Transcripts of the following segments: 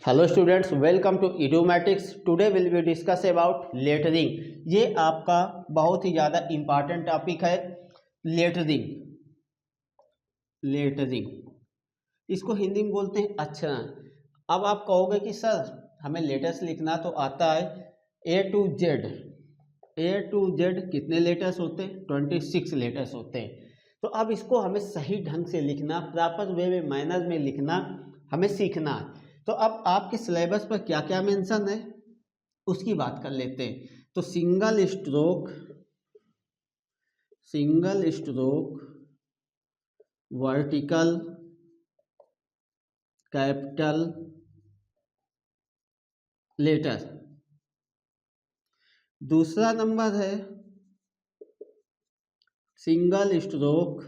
Hello students, welcome to Idiomatics. Today will be discuss about lettering. ये आपका बहुत ही ज़्यादा इम्पॉर्टेंट टॉपिक है। लेटरिंग लेटरिंग इसको हिंदी में बोलते हैं अक्षरण। अब आप कहोगे कि सर हमें लेटर्स लिखना तो आता है, ए टू जेड कितने लेटर्स होते हैं? 26 लेटर्स होते हैं। तो अब इसको हमें सही ढंग से लिखना, प्रॉपर वे में, मैनर में लिखना हमें सीखना है। तो अब आपके सिलेबस पर क्या क्या मेंशन है उसकी बात कर लेते हैं। तो single stroke vertical capital letter. दूसरा नंबर है single stroke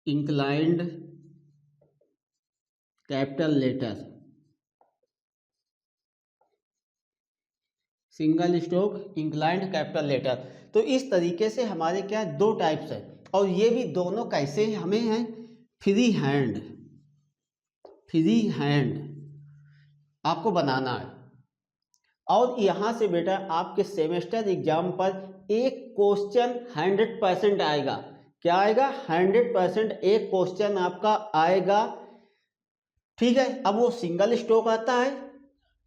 inclined capital letter. Single stroke inclined capital letter. तो इस तरीके से हमारे क्या दो टाइप्स है, और ये भी दोनों कैसे हमें हैं? फ्री हैंड आपको बनाना है। और यहाँ से बेटा आपके सेमेस्टर एग्जाम पर एक क्वेश्चन 100% आएगा। क्या आएगा? 100% एक क्वेश्चन आपका आएगा। ठीक है, अब वो सिंगल स्ट्रोक आता है,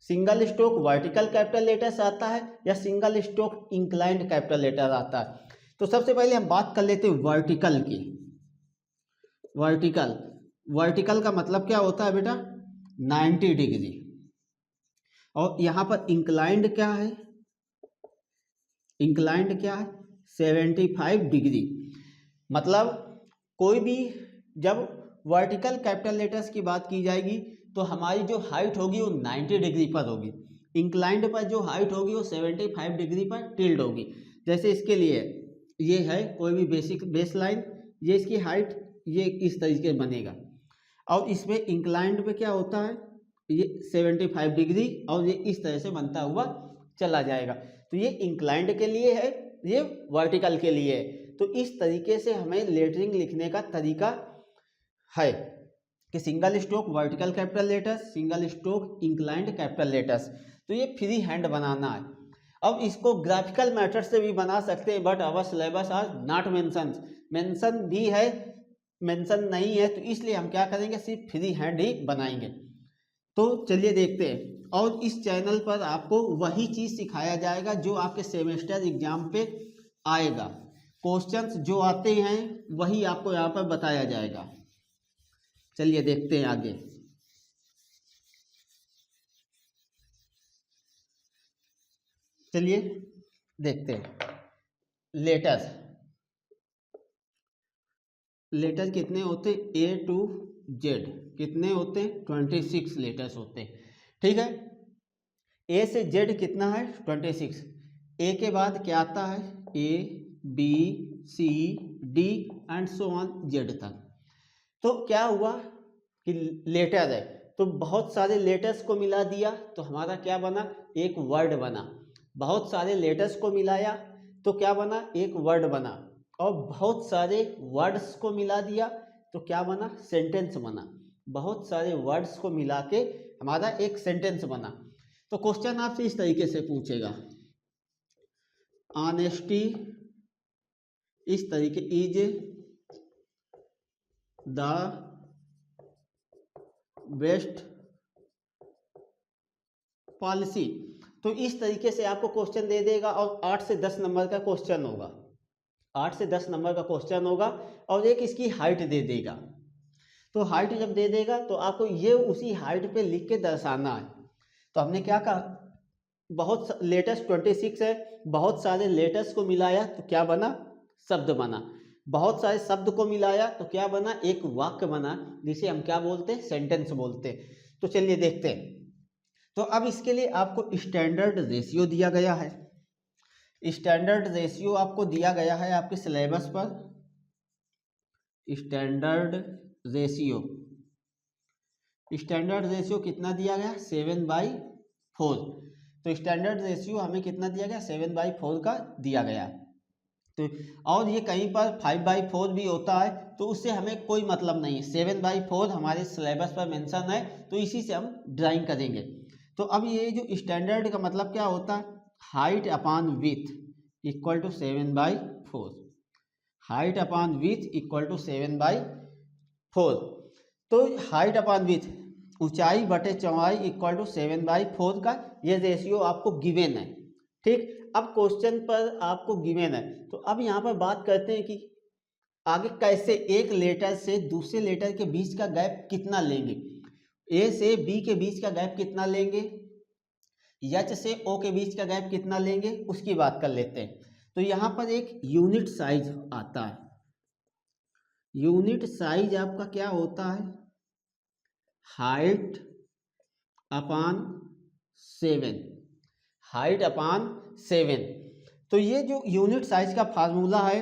single stroke vertical capital letters आता है, या single stroke inclined capital letter आता है। तो सबसे पहले हम बात कर लेते हैं वर्टिकल की। वर्टिकल का मतलब क्या होता है बेटा? 90 डिग्री। और यहाँ पर इंक्लाइंड क्या है? 75 डिग्री। मतलब कोई भी जब वर्टिकल कैपिटल लेटर्स की बात की जाएगी तो हमारी जो हाइट होगी वो 90 डिग्री पर होगी। इंक्लाइंड पर जो हाइट होगी वो 75 डिग्री पर टिल्ड होगी। जैसे इसके लिए ये है कोई भी बेस लाइन, ये इसकी हाइट ये इस तरीके बनेगा, और इसमें इंक्लाइंड पे क्या होता है? ये 75 डिग्री, और ये इस तरह से बनता हुआ चला जाएगा। तो ये इंक्लाइंड के लिए है, ये वर्टिकल के लिए है। तो इस तरीके से हमें लेटरिंग लिखने का तरीका है कि single stroke vertical capital letters, single stroke inclined capital letters. तो ये फ्री हैंड बनाना है। अब इसको ग्राफिकल मेथड से भी बना सकते हैं, but our syllabus are not mention भी है, मेंशन नहीं है, तो इसलिए हम क्या करेंगे, सिर्फ फ्री हैंड ही बनाएंगे। तो चलिए देखते हैं। और इस चैनल पर आपको वही चीज़ सिखाया जाएगा जो आपके सेमेस्टर एग्जाम पे आएगा। क्वेश्चंस जो आते हैं वही आपको यहाँ पर बताया जाएगा। चलिए देखते हैं आगे। चलिए देखते हैं। लेटर कितने होते हैं? ए टू जेड कितने होते हैं? 26 लेटर्स होते हैं। ठीक है, ए से जेड कितना है? 26। ए के बाद क्या आता है? A B C D and so on Z तक। तो क्या हुआ कि लेटर है, तो बहुत सारे लेटर्स को मिला दिया तो हमारा क्या बना? एक वर्ड बना। बहुत सारे लेटर्स को मिलाया तो क्या बना? एक वर्ड बना। और बहुत सारे वर्ड्स को मिला दिया तो क्या बना? सेंटेंस बना। बहुत सारे वर्ड्स को मिला के हमारा एक सेंटेंस बना। तो क्वेश्चन आपसे इस तरीके से पूछेगा, ऑनेस्टी इस तरीके इज द बेस्ट पॉलिसी। तो इस तरीके से आपको क्वेश्चन दे देगा, और 8 से 10 नंबर का क्वेश्चन होगा। 8 से 10 नंबर का क्वेश्चन होगा, और एक इसकी हाइट दे देगा। तो हाइट जब दे देगा तो आपको ये उसी हाइट पे लिख के दर्शाना है। तो हमने क्या कहा? बहुत लेटर्स 26 है, बहुत सारे लेटर्स को मिलाया तो क्या बना? शब्द बना। बहुत सारे शब्द को मिलाया तो क्या बना? एक वाक्य बना, जिसे हम क्या बोलते हैं? सेंटेंस बोलते हैं। तो चलिए देखते हैं। तो अब इसके लिए आपको स्टैंडर्ड रेशियो दिया गया है। स्टैंडर्ड रेशियो आपको दिया गया है आपके सिलेबस पर। स्टैंडर्ड रेशियो कितना दिया गया? 7/4। तो स्टैंडर्ड रेशियो हमें कितना दिया गया? 7/4 का दिया गया। तो और ये कहीं पर 5/4 भी होता है, तो उससे हमें कोई मतलब नहीं है। 7/4 हमारे सिलेबस पर मेंशन है, तो इसी से हम ड्राइंग करेंगे। तो अब ये जो स्टैंडर्ड का मतलब क्या होता है, height upon width equal to 7/4, height upon width equal to 7/4। तो हाइट अपॉन विथ, ऊंचाई बटे चौड़ाई इक्वल टू 7/4 का ये रेशियो आपको गिवन है। ठीक, अब क्वेश्चन पर आपको गिवन है, तो अब यहाँ पर बात करते हैं कि आगे कैसे एक लेटर से दूसरे लेटर के बीच का गैप कितना लेंगे। ए से बी के बीच का गैप कितना लेंगे, एच से ओ के बीच का गैप कितना लेंगे, उसकी बात कर लेते हैं। तो यहाँ पर एक यूनिट साइज आता है। यूनिट साइज आपका क्या होता है, हाइट अपॉन 7, हाइट अपॉन 7। तो ये जो यूनिट साइज का फार्मूला है,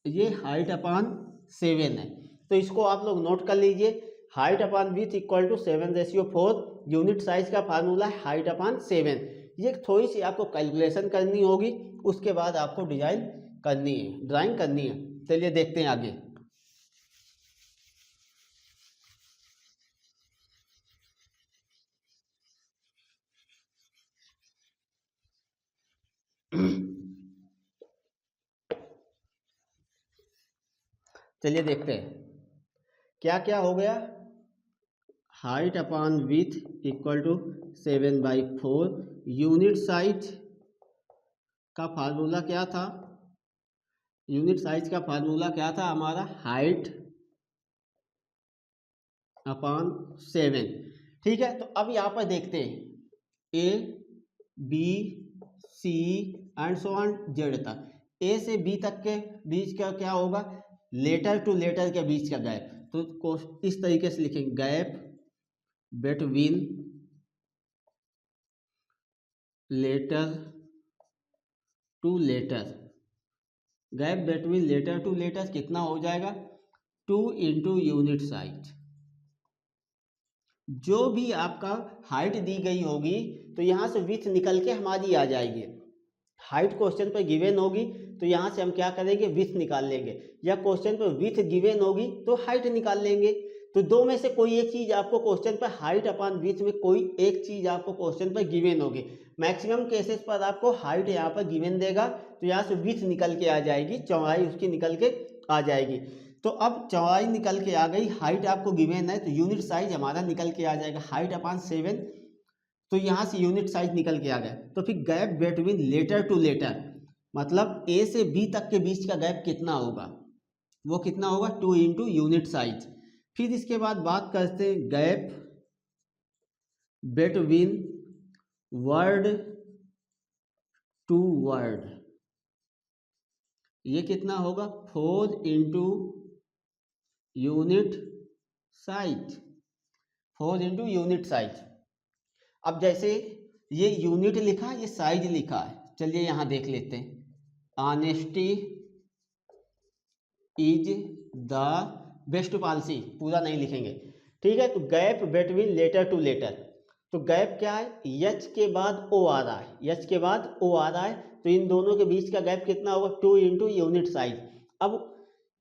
ये हाइट अपॉन 7 है। तो इसको आप लोग नोट कर लीजिए, height upon width equal to 7/4, unit size का फार्मूला है हाइट अपॉन 7। ये थोड़ी सी आपको कैलकुलेशन करनी होगी, उसके बाद आपको डिजाइन करनी है, ड्राइंग करनी है। चलिए देखते हैं आगे। चलिए देखते हैं क्या क्या हो गया। Height upon width equal to 7/4, unit size का फार्मूला क्या था, यूनिट साइज का फार्मूला क्या था हमारा, हाइट अपॉन 7। ठीक है, तो अब यहाँ पर देखते हैं A B C and so on Z तक, ए से बी तक के बीच का क्या होगा, लेटर टू लेटर के बीच का गैप। तो इस तरीके से लिखेंगे, gap between letter to letter, gap between letter to letter कितना हो जाएगा, 2 इंटू यूनिट साइज। जो भी आपका हाइट दी गई होगी, तो यहाँ से विथ निकल के हमारी आ जाएगी। हाइट क्वेश्चन पर गिवन होगी, तो यहाँ से हम क्या करेंगे, विथ निकाल लेंगे, या क्वेश्चन पर विथ गिवन होगी तो हाइट निकाल लेंगे। तो दो में से कोई एक चीज आपको क्वेश्चन पर, हाइट अपॉन विथ में कोई एक चीज आपको क्वेश्चन पर गिवन होगी। मैक्सिमम केसेस पर आपको हाइट यहाँ पर गिवन देगा, तो यहाँ से विथ निकल के आ जाएगी, चौड़ाई उसकी निकल के आ जाएगी। तो अब चौड़ाई निकल के आ गई, हाइट आपको गिवन है, तो यूनिट साइज हमारा निकल के आ जाएगा हाइट अपॉन 7। तो यहाँ से यूनिट साइज निकल के आ गया। तो फिर gap between letter to letter, मतलब ए से बी तक के बीच का गैप कितना होगा, वो कितना होगा, 2 इंटू यूनिट साइज। फिर इसके बाद बात करते हैं gap between word to word, ये कितना होगा, 4 into unit size, 4 into unit size. अब जैसे ये यूनिट लिखा है, ये साइज लिखा है, चलिए यहाँ देख लेते हैं। Honesty is the best policy, पूरा नहीं लिखेंगे, ठीक है। तो gap between letter to letter, तो गैप क्या है, एच के बाद ओ आ रहा है, एच के बाद ओ आ रहा है, तो इन दोनों के बीच का गैप कितना होगा, 2 इंटू यूनिट साइज। अब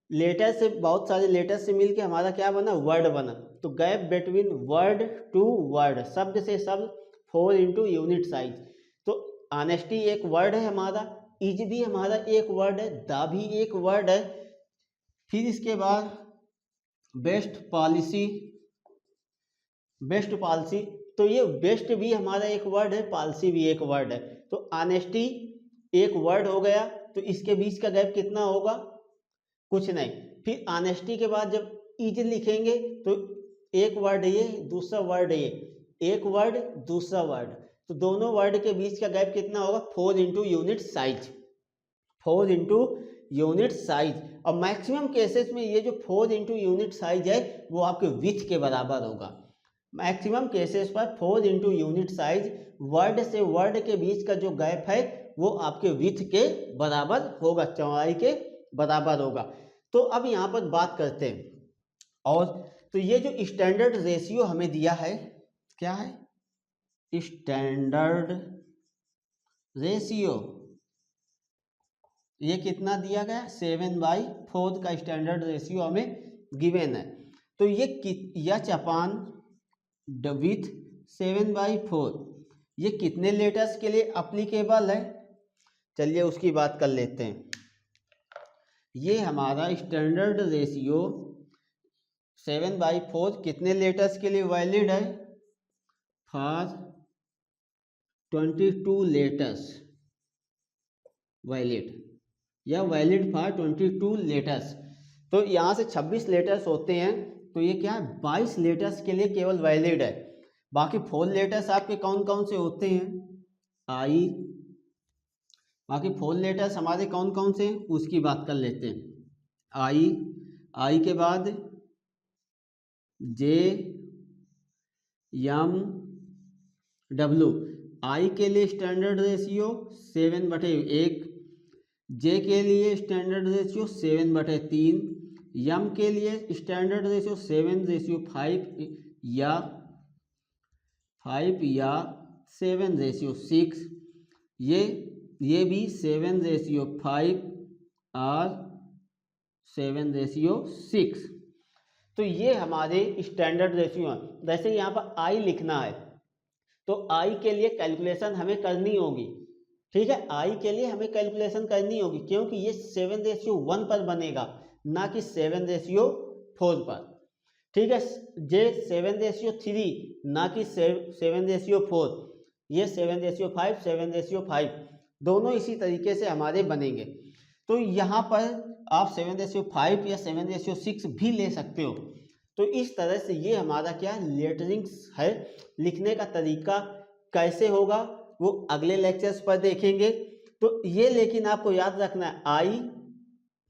लेटर से, बहुत सारे लेटर से मिलके हमारा क्या बना, वर्ड बना। तो gap between word to word, शब्द से शब्द, 4 इंटू यूनिट साइज। तो ऑनेस्टी एक वर्ड है हमारा, इज भी हमारा एक वर्ड है, द भी एक वर्ड है। फिर इसके बाद बेस्ट पॉलिसी, बेस्ट पॉलिसी, तो ये बेस्ट भी हमारा एक वर्ड है, पॉलिसी भी एक वर्ड है। तो ऑनेस्टी एक वर्ड हो गया, तो इसके बीच का गैप कितना होगा, कुछ नहीं। फिर ऑनेस्टी के बाद जब इज लिखेंगे, तो एक वर्ड ये, दूसरा वर्ड ये, एक वर्ड दूसरा वर्ड, तो दोनों वर्ड के बीच का गैप कितना होगा, 4 into unit size, 4 into unit size. और मैक्सिमम केसेस में ये जो 4 इंटू यूनिट साइज है, वो आपके विथ के बराबर होगा। मैक्सिमम केसेस पर 4 इंटू यूनिट साइज, वर्ड से वर्ड के बीच का जो गैप है, वो आपके विथ के बराबर होगा, चौड़ाई के बराबर होगा। तो अब यहाँ पर बात करते हैं, और तो ये जो स्टैंडर्ड रेशियो हमें दिया है, क्या है, स्टैंडर्ड रेशियो, ये कितना दिया गया 7/4 का स्टैंडर्ड रेशियो हमें गिवन है। तो ये एच अपान विथ 7/4 ये कितने लेटर्स के लिए अप्लीकेबल है, चलिए उसकी बात कर लेते हैं। ये हमारा स्टैंडर्ड रेशियो 7/4 कितने लेटर्स के लिए वैलिड है, फॉर 22 लेटर्स वैलिड, या वैलिड फॉर 22 लेटर्स। तो यहाँ से 26 लेटर्स होते हैं, तो ये क्या है 22 लेटर्स के लिए केवल वैलिड है। बाकी 4 लेटर्स आपके कौन कौन से होते हैं, आई, बाकी 4 लेटर्स हमारे कौन कौन से हैं उसकी बात कर लेते हैं। आई के बाद जे, एम, डब्ल्यू। आई के लिए स्टैंडर्ड रेशियो 7/1, जे के लिए स्टैंडर्ड रेशियो 7/3, यम के लिए स्टैंडर्ड रेशियो 7/5 या 7/6, ये भी 7/5 और 7/6। तो ये हमारे स्टैंडर्ड रेशियो हैं। वैसे यहाँ पर आई लिखना है तो आई के लिए कैलकुलेशन हमें करनी होगी, ठीक है, आई के लिए हमें कैलकुलेशन करनी होगी क्योंकि ये 7/1 पर बनेगा ना कि 7/4 पर, ठीक है। जे 7/3 ना कि 7/4, ये 7/5 7/5 दोनों इसी तरीके से हमारे बनेंगे। तो यहाँ पर आप 7/5 या 7/6 भी ले सकते हो। तो इस तरह से ये हमारा क्या लेटरिंग्स है, लिखने का तरीका कैसे होगा वो अगले लेक्चर्स पर देखेंगे। तो ये लेकिन आपको याद रखना है आई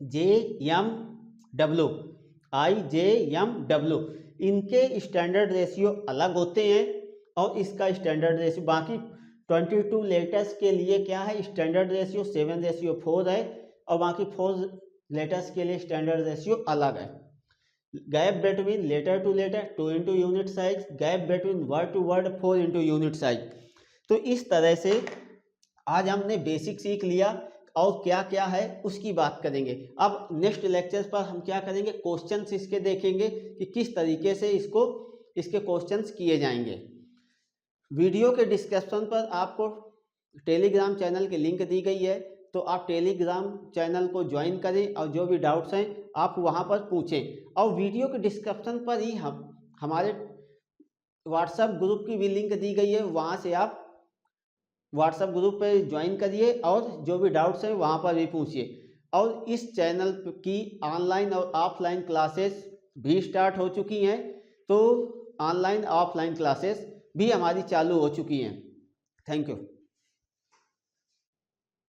जे एम डब्ल्यू, आई जे एम डब्ल्यू इनके स्टैंडर्ड रेशियो अलग होते हैं और इसका स्टैंडर्ड रेशियो बाकी 22 लेटर्स के लिए क्या है स्टैंडर्ड रेशियो 7/4 है और बाकी 4 लेटर्स के लिए स्टैंडर्ड रेशियो अलग है। Gap between letter to letter 2 into unit size, gap between word to word 4 into unit size. तो इस तरह से आज हमने बेसिक सीख लिया और क्या क्या है उसकी बात करेंगे। अब नेक्स्ट लेक्चर्स पर हम क्या करेंगे, क्वेश्चंस इसके देखेंगे कि किस तरीके से इसके क्वेश्चंस किए जाएंगे। वीडियो के डिस्क्रिप्शन पर आपको टेलीग्राम चैनल की लिंक दी गई है, तो आप टेलीग्राम चैनल को ज्वाइन करें और जो भी डाउट्स हैं आप वहां पर पूछें। और वीडियो के डिस्क्रिप्शन पर ही हमारे व्हाट्सएप ग्रुप की भी लिंक दी गई है, वहां से आप व्हाट्सएप ग्रुप पे ज्वाइन करिए और जो भी डाउट्स हैं वहां पर भी पूछिए। और इस चैनल की ऑनलाइन और ऑफलाइन क्लासेस भी स्टार्ट हो चुकी हैं, तो ऑनलाइन ऑफलाइन क्लासेस भी हमारी चालू हो चुकी हैं। Thank you.